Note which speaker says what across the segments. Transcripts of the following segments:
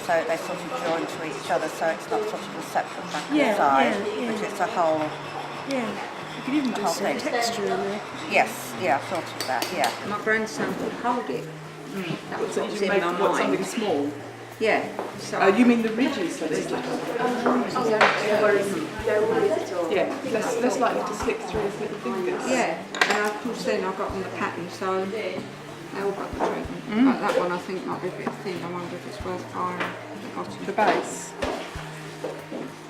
Speaker 1: so they sort of join to each other, so it's not sort of a separate back and side, but it's a whole.
Speaker 2: Yeah, you can even do some texture in there.
Speaker 1: Yes, yeah, I thought of that. Yeah.
Speaker 3: My grandson could hold it. That was what was in my
Speaker 4: What,
Speaker 3: mind.
Speaker 4: something small?
Speaker 3: Yeah. So
Speaker 4: Oh, you mean the ridges that it's like? Yeah, less likely to slip through his little fingers.
Speaker 3: yeah, and of course then I got on the pattern, so they all got the treatment. Like that one I think might be a bit thin. I wonder if it's worth buying the bottom.
Speaker 4: The base.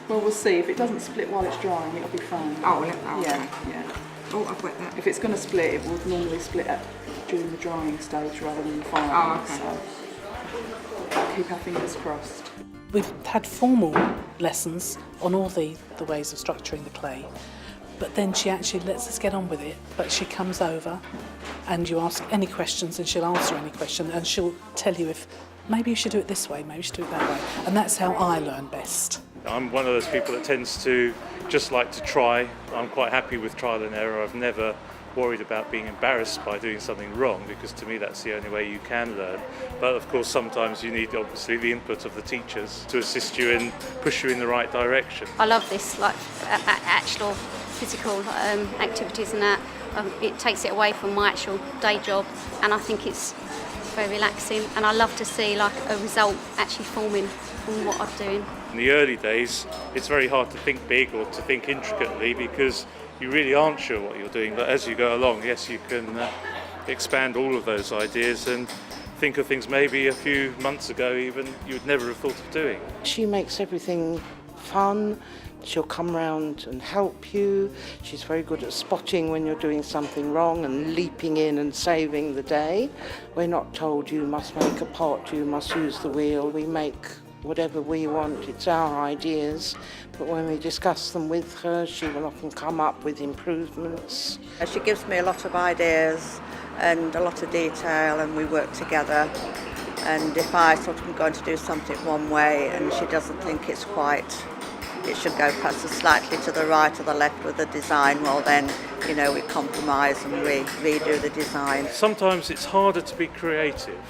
Speaker 4: Well, we'll see. If it doesn't split while it's drying, it'll be fine.
Speaker 3: Oh, well, okay.
Speaker 4: Yeah.
Speaker 3: Oh, I've wet that.
Speaker 4: If it's going to split, it will normally split during the drying stage rather than the firing.
Speaker 3: Oh, okay.
Speaker 4: So keep our fingers crossed.
Speaker 5: We've had formal lessons on all the ways of structuring the clay, but then she actually lets us get on with it. But she comes over and you ask any questions and she'll answer any question and she'll tell you if maybe you should do it this way, maybe you should do it that way. And that's how I learn best.
Speaker 6: I'm one of those people that tends to just like to try. I'm quite happy with trial and error. I've never worried about being embarrassed by doing something wrong, because to me that's the only way you can learn. But of course sometimes you need obviously the input of the teachers to assist you and push you in the right direction.
Speaker 7: I love this, like actual physical activities and that. It takes it away from my actual day job, and I think it's very relaxing, and I love to see like a result actually forming from what I'm doing.
Speaker 6: In the early days it's very hard to think big or to think intricately because you really aren't sure what you're doing, but as you go along, yes, you can expand all of those ideas and think of things maybe a few months ago even you would never have thought of doing.
Speaker 8: She makes everything fun. She'll come round and help you. She's very good at spotting when you're doing something wrong and leaping in and saving the day. We're not told you must make a pot, you must use the wheel. We make whatever we want, it's our ideas, but when we discuss them with her, she will often come up with improvements.
Speaker 1: She gives me a lot of ideas and a lot of detail, and we work together. And if I sort of am going to do something one way and she doesn't think it should go perhaps slightly to the right or the left with the design, well then, we compromise and redo the design.
Speaker 6: Sometimes it's harder to be creative,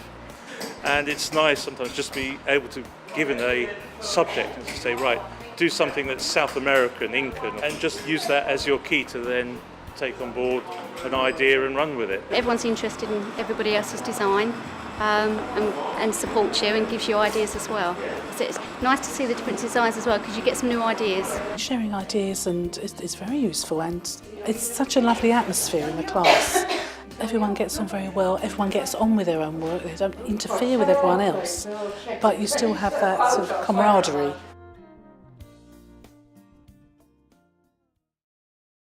Speaker 6: and it's nice sometimes just to be able to given a subject and to say, right, do something that's South American, Incan, and just use that as your key to then take on board an idea and run with it.
Speaker 7: Everyone's interested in everybody else's design and supports you and gives you ideas as well. So it's nice to see the different designs as well, because you get some new ideas.
Speaker 5: Sharing ideas and is very useful, and it's such a lovely atmosphere in the class. Everyone gets on very well, everyone gets on with their own work, they don't interfere with everyone else, but you still have that sort of camaraderie.